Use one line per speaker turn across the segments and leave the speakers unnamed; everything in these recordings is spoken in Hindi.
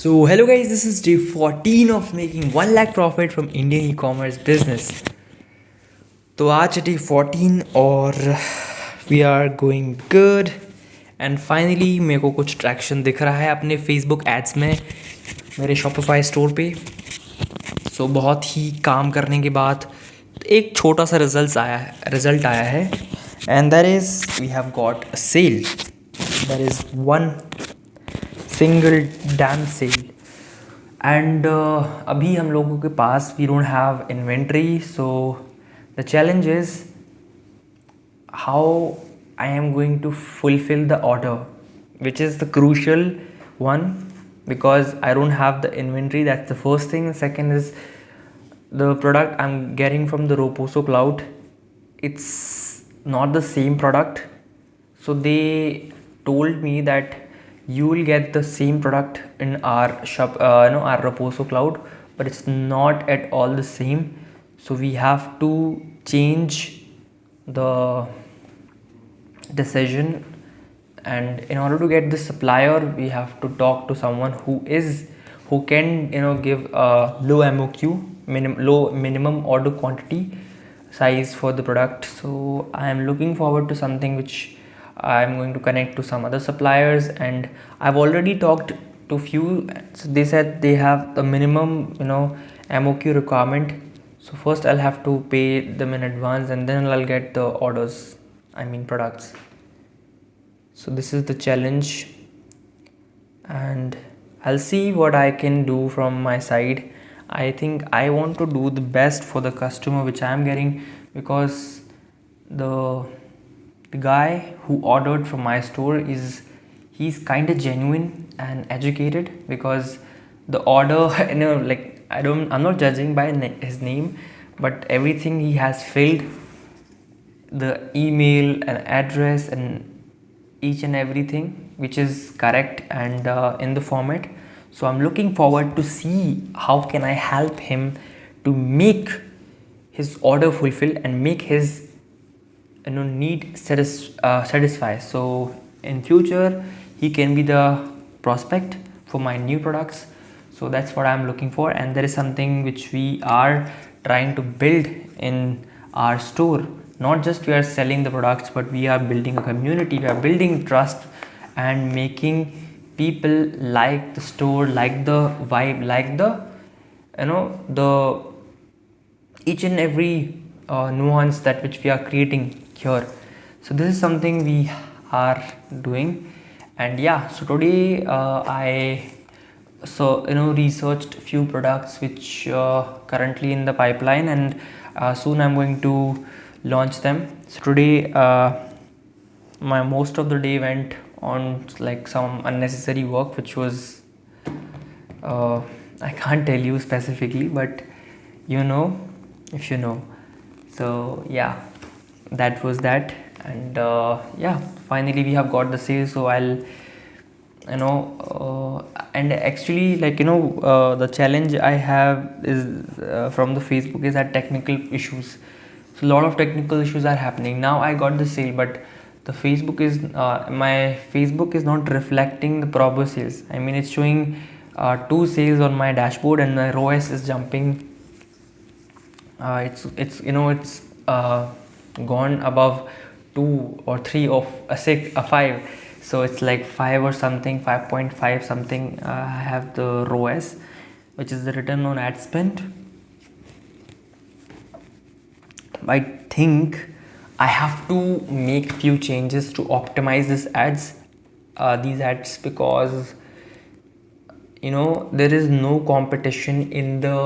So hello guys, this is day 14 of making 1 lakh profit from Indian e-commerce business. तो आज डे 14 और we are going good and finally मेरे को कुछ ट्रैक्शन दिख रहा है अपने फेसबुक एड्स में मेरे शॉपिफाई स्टोर पे. सो बहुत ही काम करने के बाद एक छोटा सा रिज़ल्ट आया है and that is we have got a sale. That is one single damn sale and अभी हम लोगों के पास we don't have inventory. So the challenge is how I am going to fulfill the order, which is the crucial one because I don't have the inventory. That's the first thing. The second is the product I'm getting from the Roposo Cloud. It's not the same product. So they told me that you will get the same product in our shop, our Roposo Cloud, but it's not at all the same. So we have to change the decision, and in order to get the supplier we have to talk to someone who can give a low MOQ, low minimum order quantity size for the product. So I am looking forward to something which I am going to connect to some other suppliers, and I've already talked to few. So they said they have the minimum MOQ requirement. So first I'll have to pay them in advance and then I'll get the orders, products. So this is the challenge and I'll see what I can do from my side. I think I want to do the best for the customer which I am getting, because the guy who ordered from my store he's kind of genuine and educated, because the order I'm not judging by his name, but everything he has filled, the email and address and each and everything which is correct and in the format. So I'm looking forward to see how can I help him to make his order fulfill and make his need satisfy. So in future he can be the prospect for my new products. So that's what I'm looking for, and there is something which we are trying to build in our store. Not just we are selling the products, but we are building a community, we are building trust and making people like the store, like the vibe, like the the each and every nuance that which we are creating here. So this is something we are doing, and yeah, so today I researched few products which currently in the pipeline, and soon I'm going to launch them. So today my most of the day went on like some unnecessary work which was I can't tell you specifically, but if you know. So yeah, that was that, and yeah, finally we have got the sale. So I'll and actually the challenge I have is from the Facebook is that technical issues. So a lot of technical issues are happening. Now I got the sale, but the Facebook is my Facebook is not reflecting the proper sales. It's showing 2 sales on my dashboard and my ROAS is jumping. It's gone above 2 or 3 of a 6 a 5. So it's like 5 or something, 5.5 something. I have the ROAS, which is the return on ad spend. I think I have to make few changes to optimize these ads because there is no competition in the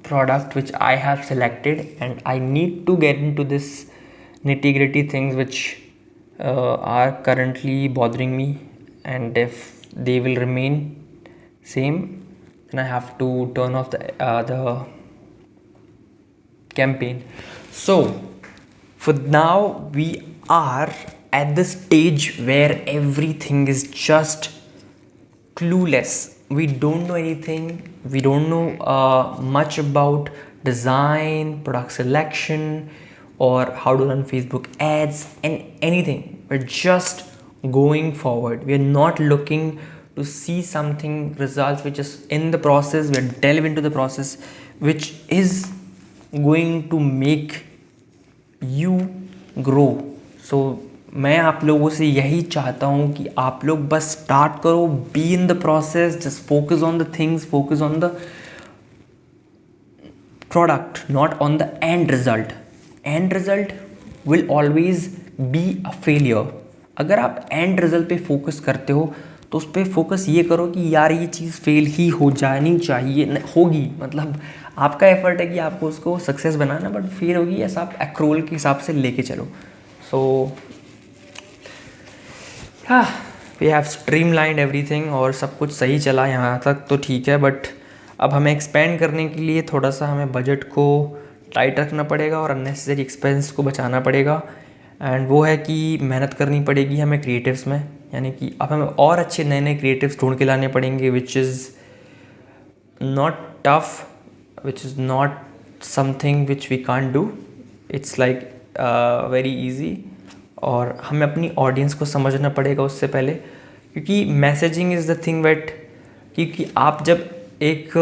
product which I have selected, and I need to get into this nitty-gritty things which are currently bothering me, and if they will remain same, then I have to turn off the campaign. So for now we are at the stage where everything is just clueless. We don't know anything, we don't know much about design, product selection, or how to run Facebook ads and anything. We're just going forward. We're not looking to see something results which is in the process, we delve into the process which is going to make you grow. So मैं आप लोगों से यही चाहता हूँ कि आप लोग बस स्टार्ट करो, be in the process, just focus on the things, focus on the product, not on the end result. End result will always be a failure. अगर आप end result पे फोकस करते हो तो उस पर फोकस ये करो कि यार ये चीज़ फेल ही हो जानी चाहिए, होगी, मतलब आपका एफर्ट है कि आपको उसको सक्सेस बनाना, बट फेल होगी, ऐसा आप एक्रोल के हिसाब से लेके चलो. So we have streamlined everything और सब कुछ सही चला यहाँ तक तो ठीक है, बट अब हमें एक्सपेंड करने के लिए थोड़ा सा हमें बजट को टाइट रखना पड़ेगा और अननेसेसरी एक्सपेंस को बचाना पड़ेगा. एंड वो है कि मेहनत करनी पड़ेगी हमें क्रिएटिव्स में, यानी कि अब हमें और अच्छे नए नए क्रिएटिव्स ढूंढ के लाने पड़ेंगे, which is not tough, which is not something which we can't do, it's like very easy. और हमें अपनी ऑडियंस को समझना पड़ेगा उससे पहले, क्योंकि messaging is the thing wait, क्योंकि आप जब एक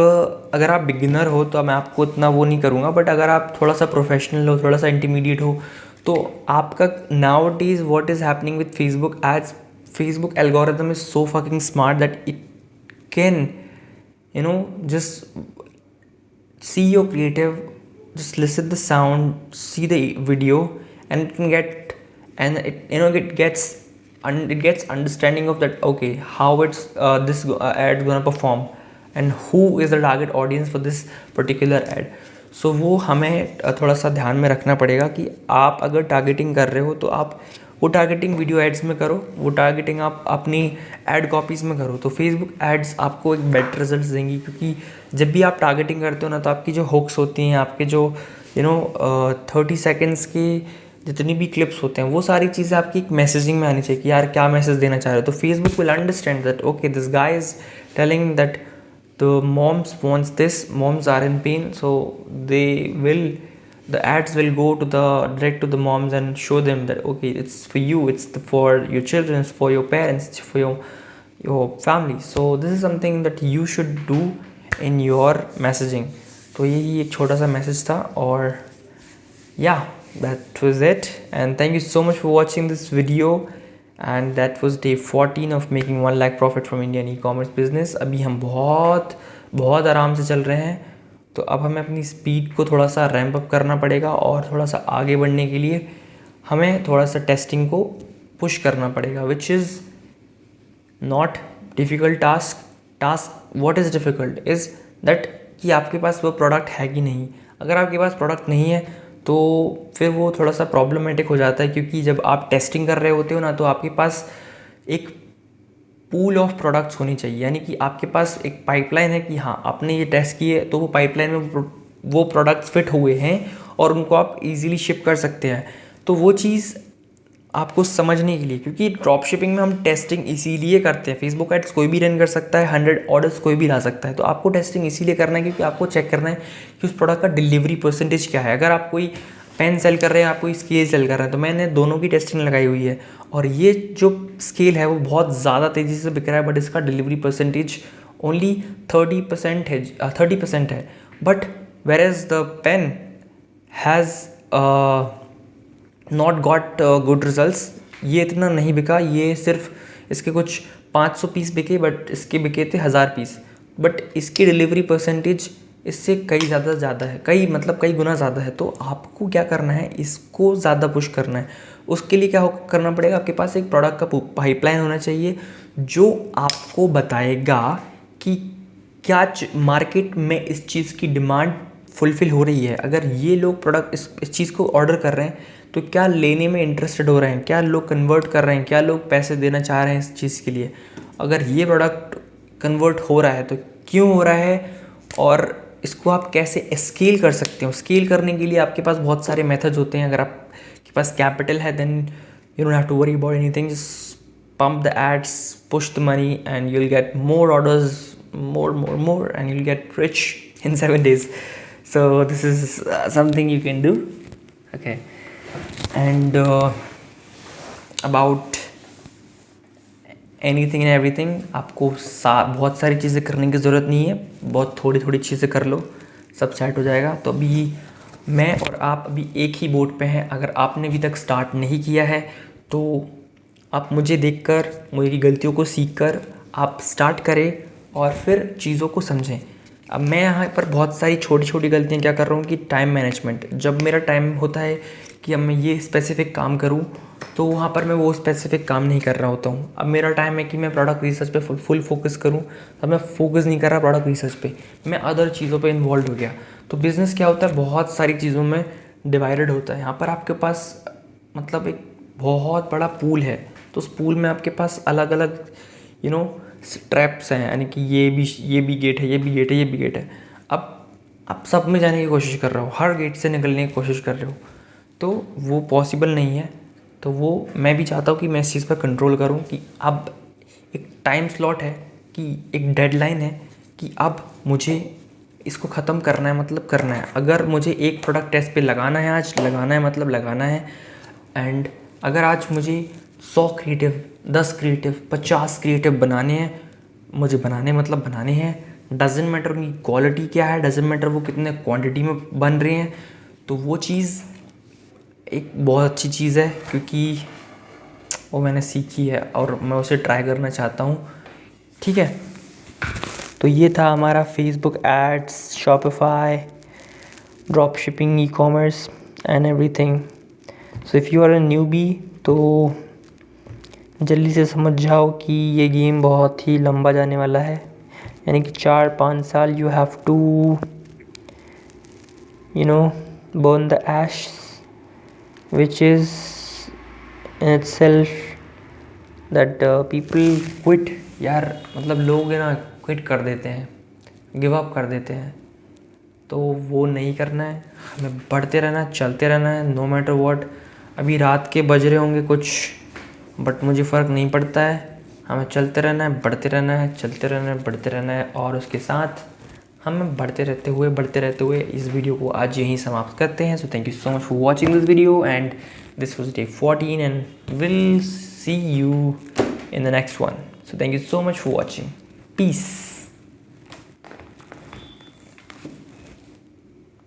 अगर आप बिगिनर हो तो मैं आपको इतना वो नहीं करूँगा, बट अगर आप थोड़ा सा प्रोफेशनल हो, थोड़ा सा इंटरमीडिएट हो, तो आपका nowadays what is happening with Facebook ads, Facebook algorithm is so fucking smart that it can you know just see your creative, just listen the sound, see the video, and it can get, and it gets understanding of that, okay, how it's this ad gonna perform and who is the target audience for this particular ad. So वो हमें थोड़ा सा ध्यान में रखना पड़ेगा कि आप अगर टारगेटिंग कर रहे हो तो आप वो टारगेटिंग वीडियो एड्स में करो, वो टारगेटिंग आप अपनी एड कॉपीज़ में करो, तो फेसबुक एड्स आपको एक बेटर रिजल्ट्स देंगी. क्योंकि जब भी आप टारगेटिंग करते हो ना, तो आपकी जो हुक्स होती हैं, आपके जो 30 सेकेंड्स की जितनी भी क्लिप्स होते हैं, वो सारी चीज़ें आपकी एक मैसेजिंग में आनी चाहिए कि यार क्या मैसेज देना चाह रहे हो. तो Facebook will understand that okay this guy is telling that the moms wants this, moms are in pain, so the ads will go to the direct to the moms and show them that okay, it's for you, it's for your children, it's for your parents, it's for your family. So this is something that you should do in your messaging. तो यही एक छोटा सा मैसेज था, और yeah, that was it, and thank you so much for watching this video. And that was day 14 of making 1 lakh profit from Indian e-commerce business. अभी हम बहुत आराम से चल रहे हैं, तो अब हमें अपनी स्पीड को थोड़ा सा रैंप अप करना पड़ेगा, और थोड़ा सा आगे बढ़ने के लिए हमें थोड़ा सा टेस्टिंग को पुश करना पड़ेगा, विच is not difficult task. What is difficult is that कि आपके पास वो प्रोडक्ट है कि नहीं. अगर आपके पास प्रोडक्ट नहीं है तो फिर वो थोड़ा सा प्रॉब्लमेटिक हो जाता है, क्योंकि जब आप टेस्टिंग कर रहे होते हो ना, तो आपके पास एक पूल ऑफ प्रोडक्ट्स होनी चाहिए, यानी कि आपके पास एक पाइपलाइन है कि हाँ आपने ये टेस्ट किए तो वो पाइपलाइन में वो प्रोडक्ट्स फिट हुए हैं और उनको आप इजीली शिप कर सकते हैं. तो वो चीज़ आपको समझने के लिए, क्योंकि ड्रॉप शिपिंग में हम टेस्टिंग इसीलिए करते हैं, फेसबुक एड्स कोई भी रन कर सकता है, 100 ऑर्डर्स कोई भी ला सकता है, तो आपको टेस्टिंग इसीलिए करना है क्योंकि आपको चेक करना है कि उस प्रोडक्ट का डिलीवरी परसेंटेज क्या है. अगर आप कोई पेन सेल कर रहे हैं, आप कोई स्केल सेल कर रहे हैं, तो मैंने दोनों की टेस्टिंग लगाई हुई है, और ये जो स्केल है वो बहुत ज़्यादा तेज़ी से बिक रहा है, बट इसका डिलीवरी परसेंटेज ओनली 30% है. But whereas the pen has not got good results. ये इतना नहीं बिका, ये सिर्फ इसके कुछ 500 पीस बिके, बट इसके बिके थे 1000 पीस, बट इसकी डिलीवरी परसेंटेज इससे कई ज़्यादा है, कई गुना ज़्यादा है. तो आपको क्या करना है, इसको ज़्यादा पुश करना है. उसके लिए क्या करना पड़ेगा, आपके पास एक प्रोडक्ट का पाइपलाइन होना चाहिए जो आपको बताएगा कि क्या मार्केट में इस चीज़ की डिमांड फुलफ़िल हो रही है. अगर ये लोग प्रोडक्ट इस चीज़ को ऑर्डर कर रहे हैं तो क्या लेने में इंटरेस्टेड हो रहे हैं, क्या लोग कन्वर्ट कर रहे हैं, क्या लोग पैसे देना चाह रहे हैं इस चीज़ के लिए. अगर ये प्रोडक्ट कन्वर्ट हो रहा है तो क्यों हो रहा है, और इसको आप कैसे स्केल कर सकते हो. स्केल करने के लिए आपके पास बहुत सारे मेथड्स होते हैं. अगर आपके पास कैपिटल है then you don't have to worry about anything, just pump the ads, push the money and you will get more orders, more and you'll get rich in 7 days. So this is something you can do. Okay, and about anything and everything. आपको बहुत सारी चीज़ें करने की ज़रूरत नहीं है, बहुत थोड़ी थोड़ी चीज़ें कर लो, सब सेट हो जाएगा। तो अभी मैं और आप अभी एक ही बोट पे हैं। अगर आपने अभी तक स्टार्ट नहीं किया है तो आप मुझे देखकर, मेरी गलतियों को सीखकर आप स्टार्ट करें और फिर चीज़ों को समझें। अब मैं यहाँ पर बहुत सारी छोटी छोटी गलतियाँ क्या कर रहा हूँ कि टाइम मैनेजमेंट। जब मेरा टाइम होता है कि अब मैं ये स्पेसिफ़िक काम करूँ तो वहाँ पर मैं वो स्पेसिफ़िक काम नहीं कर रहा होता हूँ। अब मेरा टाइम है कि मैं प्रोडक्ट रिसर्च पे फुल फोकस करूँ, तब मैं फोकस नहीं कर रहा प्रोडक्ट रिसर्च पे, मैं अदर चीज़ों पे इन्वॉल्व हो गया। तो बिज़नेस क्या होता है, बहुत सारी चीज़ों में डिवाइडेड होता है। यहाँ पर आपके पास मतलब एक बहुत बड़ा पूल है, तो उस पूल में आपके पास अलग अलग ट्रैप्स हैं, यानी कि ये भी गेट है, ये भी गेट है, ये भी गेट है। अब आप सब में जाने की कोशिश कर रहे हो, हर गेट से निकलने की कोशिश कर रहे हो, तो वो पॉसिबल नहीं है। तो वो मैं भी चाहता हूँ कि मैं इस चीज़ पर कंट्रोल करूँ कि अब एक टाइम स्लॉट है, कि एक डेडलाइन है कि अब मुझे इसको ख़त्म करना है, मतलब करना है। अगर मुझे एक प्रोडक्ट टेस्ट पे लगाना है, आज लगाना है, मतलब लगाना है। एंड अगर आज मुझे 100 क्रिएटिव, 10 क्रिएटिव, 50 क्रिएटिव बनाने हैं, मुझे बनाने मतलब बनाने हैं। डजेंट मैटर उनकी क्वालिटी क्या है, डजेंट मैटर वो कितने क्वांटिटी में बन रहे हैं। तो वो चीज़ एक बहुत अच्छी चीज़ है, क्योंकि वो मैंने सीखी है और मैं उसे ट्राई करना चाहता हूँ। ठीक है, तो ये था हमारा Facebook ads, Shopify, drop shipping, e commerce and everything. So if you are a newbie तो जल्दी से समझ जाओ कि ये गेम बहुत ही लंबा जाने वाला है, यानी कि 4-5 साल you have to burn the ash which is in itself that people quit। यार मतलब लोग है ना क्विट कर देते हैं, गिव अप कर देते हैं, तो वो नहीं करना है। हमें बढ़ते रहना है, चलते रहना है, नो मैटर व्हाट। अभी रात के बज रहे होंगे कुछ, बट मुझे फ़र्क नहीं पड़ता है। हमें चलते रहना है, बढ़ते रहना है, चलते रहना है, बढ़ते रहना है। और उसके साथ हमें बढ़ते रहते हुए इस वीडियो को आज यहीं समाप्त करते हैं। So thank you so much for watching this video and this was day 14 and will see you in the next one. So thank you so much for watching. Peace.